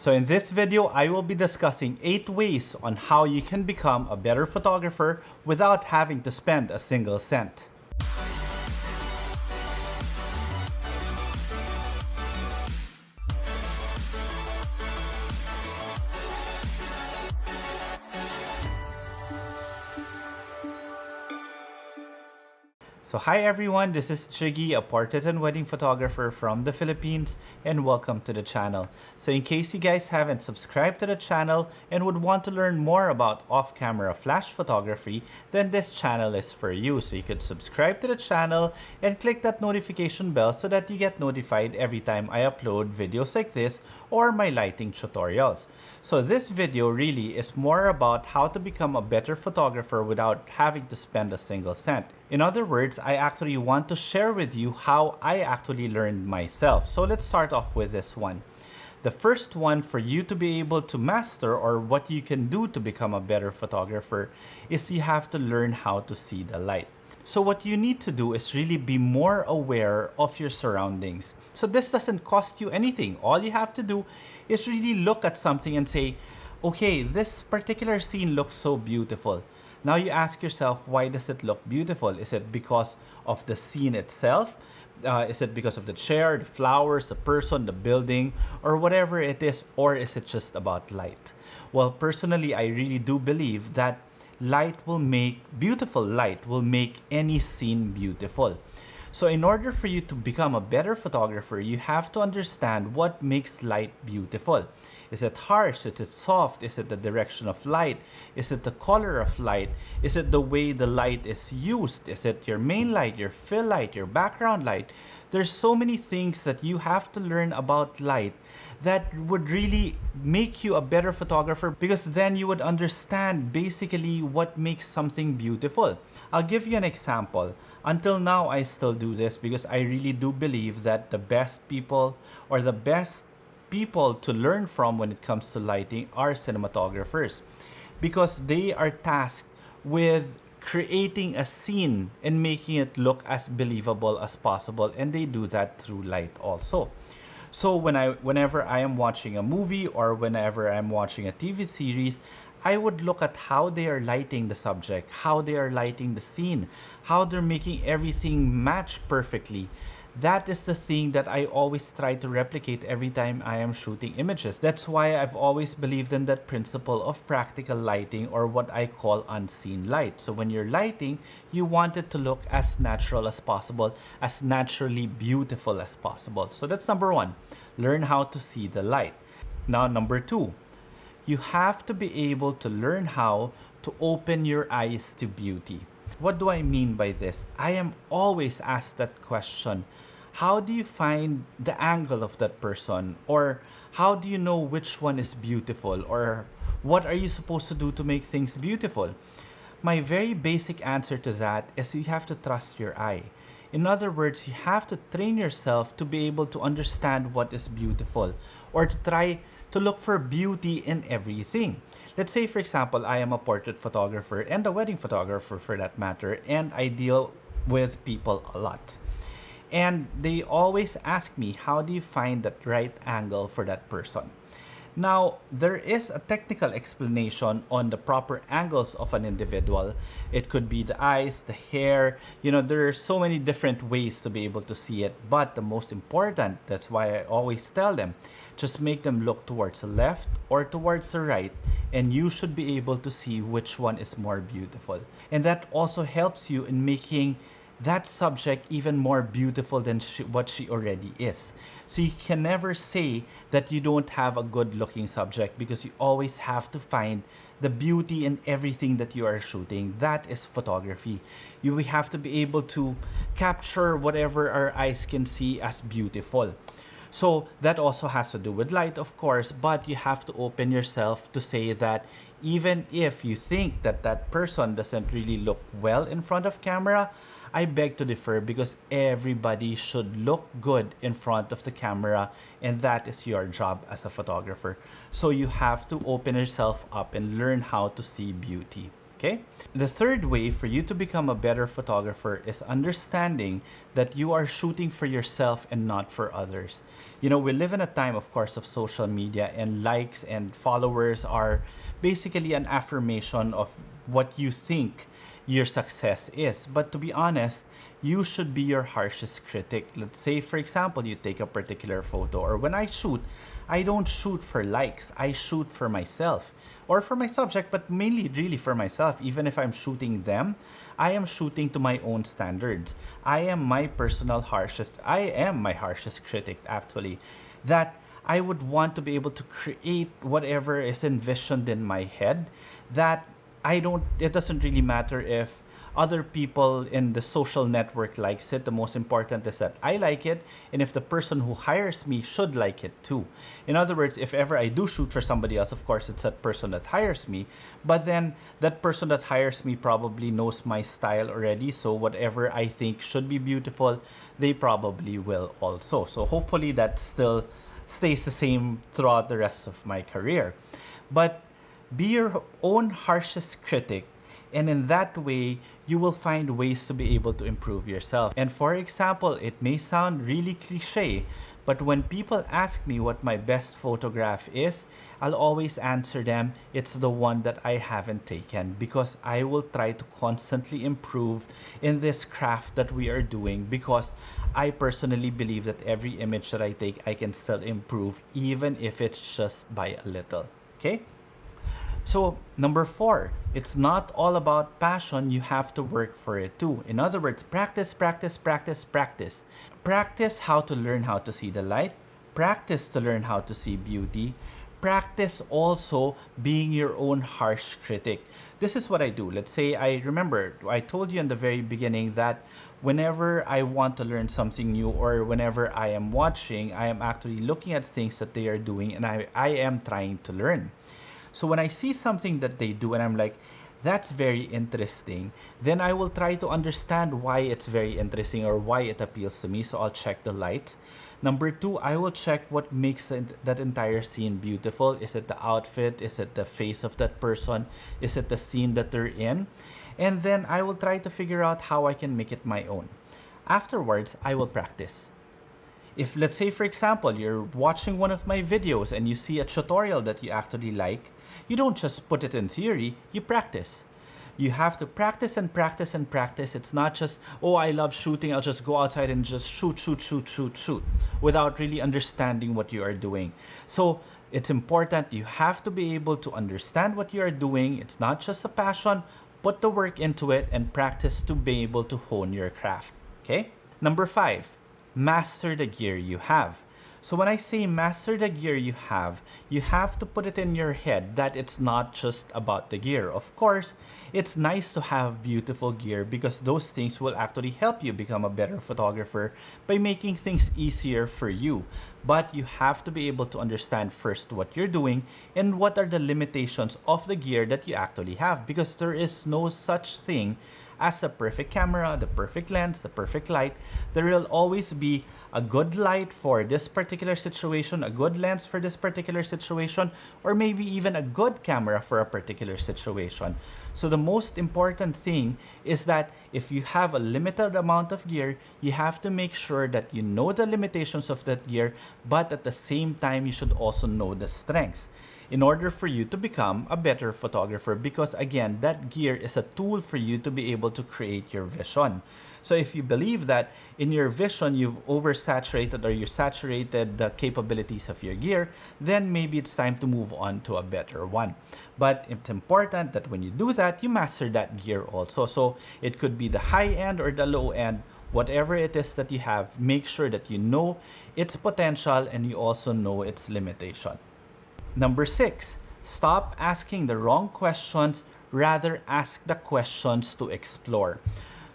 So in this video, I will be discussing 8 ways on how you can become a better photographer without having to spend a single cent. So hi everyone, this is Jiggie, a portrait and wedding photographer from the Philippines, and welcome to the channel. So in case you guys haven't subscribed to the channel and would want to learn more about off-camera flash photography, then this channel is for you. So you could subscribe to the channel and click that notification bell so that you get notified every time I upload videos like this or my lighting tutorials. So this video really is more about how to become a better photographer without having to spend a single cent. In other words, I actually want to share with you how I actually learned myself. So let's start off with this one. The first one for you to be able to master, or what you can do to become a better photographer, is you have to learn how to see the light. So what you need to do is really be more aware of your surroundings. So this doesn't cost you anything. All you have to do is really look at something and say, okay, this particular scene looks so beautiful. Now you ask yourself, why does it look beautiful? Is it because of the scene itself? Is it because of the chair, the flowers, the person, the building, or whatever it is? Or is it just about light? Well, personally, I really do believe that beautiful light will make any scene beautiful. So in order for you to become a better photographer, you have to understand what makes light beautiful. Is it harsh? Is it soft? Is it the direction of light? Is it the color of light? Is it the way the light is used? Is it your main light, your fill light, your background light? There's so many things that you have to learn about light that would really make you a better photographer, because then you would understand basically what makes something beautiful. I'll give you an example. Until now, I still do this because I really do believe that the best people, or the best people to learn from when it comes to lighting, are cinematographers, because they are tasked with creating a scene and making it look as believable as possible, and they do that through light also. So whenever I am watching a movie or whenever I'm watching a TV series, I would look at how they are lighting the subject, how they are lighting the scene, how they're making everything match perfectly. That is the thing that I always try to replicate every time I am shooting images. That's why I've always believed in that principle of practical lighting, or what I call unseen light. So when you're lighting, you want it to look as natural as possible, as naturally beautiful as possible. So that's number one. Learn how to see the light. Now, number two, you have to be able to learn how to open your eyes to beauty. What do I mean by this? I am always asked that question. How do you find the angle of that person? Or how do you know which one is beautiful? Or what are you supposed to do to make things beautiful? My very basic answer to that is you have to trust your eye. In other words, you have to train yourself to be able to understand what is beautiful, or to try to look for beauty in everything. Let's say, for example, I am a portrait photographer and a wedding photographer for that matter, and I deal with people a lot. And they always ask me, how do you find that right angle for that person? Now, there is a technical explanation on the proper angles of an individual. It could be the eyes, the hair, there are so many different ways to be able to see it. But the most important, that's why I always tell them, just make them look towards the left or towards the right, and you should be able to see which one is more beautiful. And that also helps you in making that subject even more beautiful than what she already is. So you can never say that you don't have a good looking subject, because you always have to find the beauty in everything that you are shooting. That is photography. We have to be able to capture whatever our eyes can see as beautiful. So that also has to do with light, of course, but you have to open yourself to say that even if you think that that person doesn't really look well in front of camera, I beg to differ, because everybody should look good in front of the camera, and that is your job as a photographer. So you have to open yourself up and learn how to see beauty. Okay? The third way for you to become a better photographer is understanding that you are shooting for yourself and not for others. You know, we live in a time, of course, of social media, and likes and followers are basically an affirmation of what you think your success is. But to be honest, you should be your harshest critic. Let's say, for example, you take a particular photo, or when I shoot, I don't shoot for likes, I shoot for myself or for my subject, but mainly really for myself. Even if I'm shooting them, I am shooting to my own standards. I am my harshest critic, actually, that I would want to be able to create whatever is envisioned in my head. That it doesn't really matter if other people in the social network likes it. The most important is that I like it, and if the person who hires me should like it too. In other words, if ever I do shoot for somebody else, of course it's that person that hires me, but then that person that hires me probably knows my style already, so whatever I think should be beautiful, they probably will also. So hopefully that still stays the same throughout the rest of my career. But be your own harshest critic, and in that way, you will find ways to be able to improve yourself. And for example, it may sound really cliche, but when people ask me what my best photograph is, I'll always answer them, it's the one that I haven't taken, because I will try to constantly improve in this craft that we are doing, because I personally believe that every image that I take, I can still improve, even if it's just by a little. Okay? So, number 4, it's not all about passion, you have to work for it too. In other words, practice, practice, practice, practice. Practice how to learn how to see the light. Practice to learn how to see beauty. Practice also being your own harsh critic. This is what I do. Let's say I told you in the very beginning that whenever I want to learn something new, or whenever I am watching, I am actually looking at things that they are doing, and I am trying to learn. So when I see something that they do and I'm like, that's very interesting, then I will try to understand why it's very interesting or why it appeals to me. So I'll check the light. Number 2, I will check what makes that entire scene beautiful. Is it the outfit? Is it the face of that person? Is it the scene that they're in? And then I will try to figure out how I can make it my own. Afterwards, I will practice. If, let's say, for example, you're watching one of my videos and you see a tutorial that you actually like, you don't just put it in theory, you practice. You have to practice and practice and practice. It's not just, oh, I love shooting, I'll just go outside and just shoot, without really understanding what you are doing. So it's important, you have to be able to understand what you are doing. It's not just a passion, put the work into it and practice to be able to hone your craft. Okay? Number 5, master the gear you have. So when I say master the gear you have to put it in your head that it's not just about the gear. Of course, it's nice to have beautiful gear because those things will actually help you become a better photographer by making things easier for you. But you have to be able to understand first what you're doing and what are the limitations of the gear that you actually have, because there is no such thing as the perfect camera, the perfect lens, the perfect light. There will always be a good light for this particular situation, a good lens for this particular situation, or maybe even a good camera for a particular situation. So the most important thing is that if you have a limited amount of gear, you have to make sure that you know the limitations of that gear, but at the same time, you should also know the strengths in order for you to become a better photographer, because again, that gear is a tool for you to be able to create your vision. So if you believe that in your vision you've oversaturated or you saturated the capabilities of your gear, then maybe it's time to move on to a better one. But it's important that when you do that, you master that gear also. So it could be the high end or the low end, whatever it is that you have, make sure that you know its potential and you also know its limitation. Number 6, stop asking the wrong questions, rather ask the questions to explore.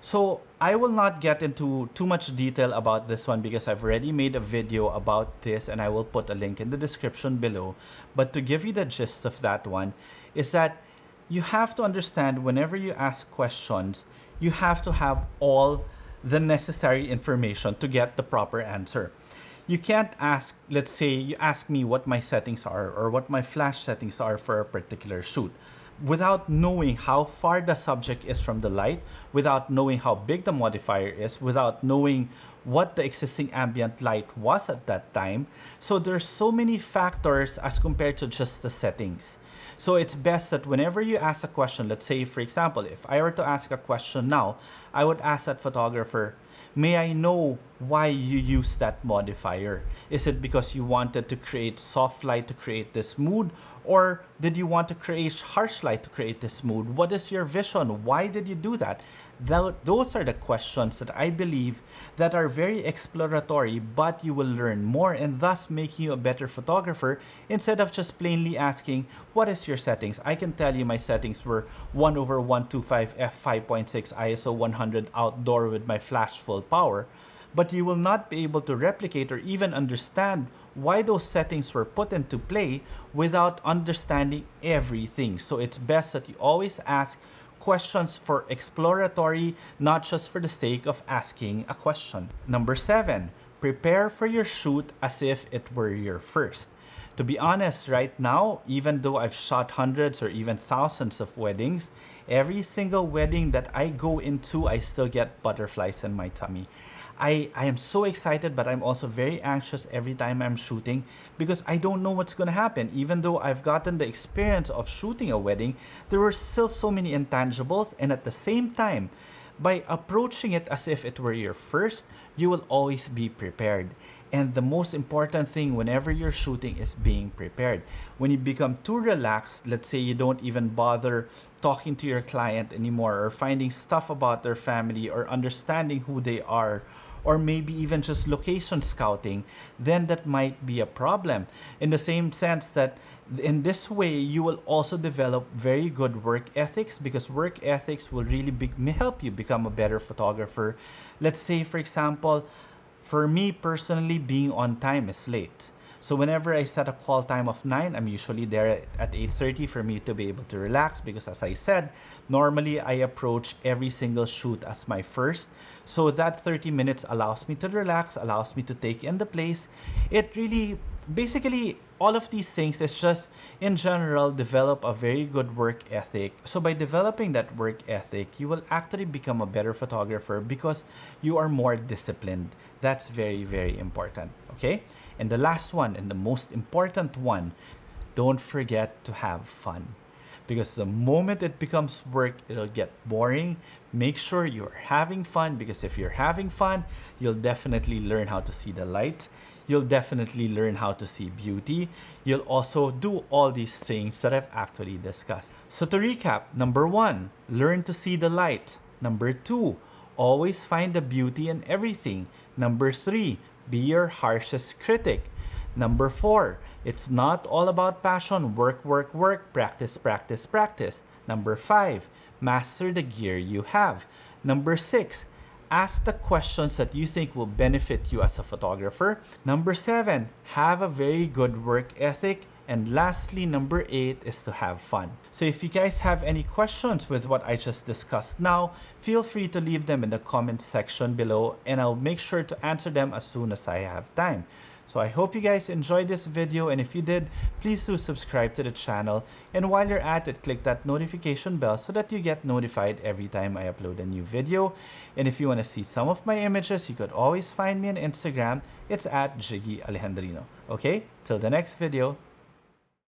So I will not get into too much detail about this one because I've already made a video about this and I will put a link in the description below. But to give you the gist of that one is that you have to understand whenever you ask questions, you have to have all the necessary information to get the proper answer. You can't ask, let's say you ask me what my settings are or what my flash settings are for a particular shoot. without knowing how far the subject is from the light, without knowing how big the modifier is, without knowing what the existing ambient light was at that time. So there's so many factors as compared to just the settings. So it's best that whenever you ask a question, let's say, for example, if I were to ask a question now, I would ask that photographer, may I know why you use that modifier? Is it because you wanted to create soft light to create this mood? Or did you want to create harsh light to create this mood? What is your vision? Why did you do that? Those are the questions that I believe that are very exploratory, but you will learn more and thus making you a better photographer instead of just plainly asking, what is your settings? I can tell you my settings were 1/125 f5.6 ISO 100 outdoor with my flash full power, but you will not be able to replicate or even understand why those settings were put into play without understanding everything. So it's best that you always ask questions for exploratory, not just for the sake of asking a question. Number 7, prepare for your shoot as if it were your first. To be honest, right now, even though I've shot hundreds or even thousands of weddings, every single wedding that I go into, I still get butterflies in my tummy. I am so excited, but I'm also very anxious every time I'm shooting because I don't know what's going to happen. Even though I've gotten the experience of shooting a wedding, there were still so many intangibles, and at the same time, by approaching it as if it were your first, you will always be prepared. And the most important thing whenever you're shooting is being prepared. When you become too relaxed, let's say you don't even bother talking to your client anymore or finding stuff about their family or understanding who they are, or maybe even just location scouting, then that might be a problem. In the same sense that in this way, you will also develop very good work ethics, because work ethics will really help you become a better photographer. Let's say, for example, for me personally, being on time is late. So whenever I set a call time of 9, I'm usually there at 8:30 for me to be able to relax, because as I said, normally I approach every single shoot as my first. So that 30 minutes allows me to relax, allows me to take in the place. It really, basically, all of these things is just, in general, develop a very good work ethic. So by developing that work ethic, you will actually become a better photographer because you are more disciplined. That's very, very important, okay? And the last one, and the most important one, don't forget to have fun. Because the moment it becomes work, it'll get boring. Make sure you're having fun, because if you're having fun, you'll definitely learn how to see the light. You'll definitely learn how to see beauty. You'll also do all these things that I've actually discussed. So to recap, number 1, learn to see the light. Number 2, always find the beauty in everything. Number 3, be your harshest critic. Number 4, it's not all about passion. Work, work, work. Practice, practice, practice. Number 5, master the gear you have. Number 6, ask the questions that you think will benefit you as a photographer. Number 7, have a very good work ethic. And lastly, number 8 is to have fun. So if you guys have any questions with what I just discussed now, feel free to leave them in the comment section below, and I'll make sure to answer them as soon as I have time. So I hope you guys enjoyed this video, and if you did, please do subscribe to the channel. And while you're at it, click that notification bell so that you get notified every time I upload a new video. And if you want to see some of my images, you could always find me on Instagram. It's at Jiggie Alejandrino. Okay, till the next video.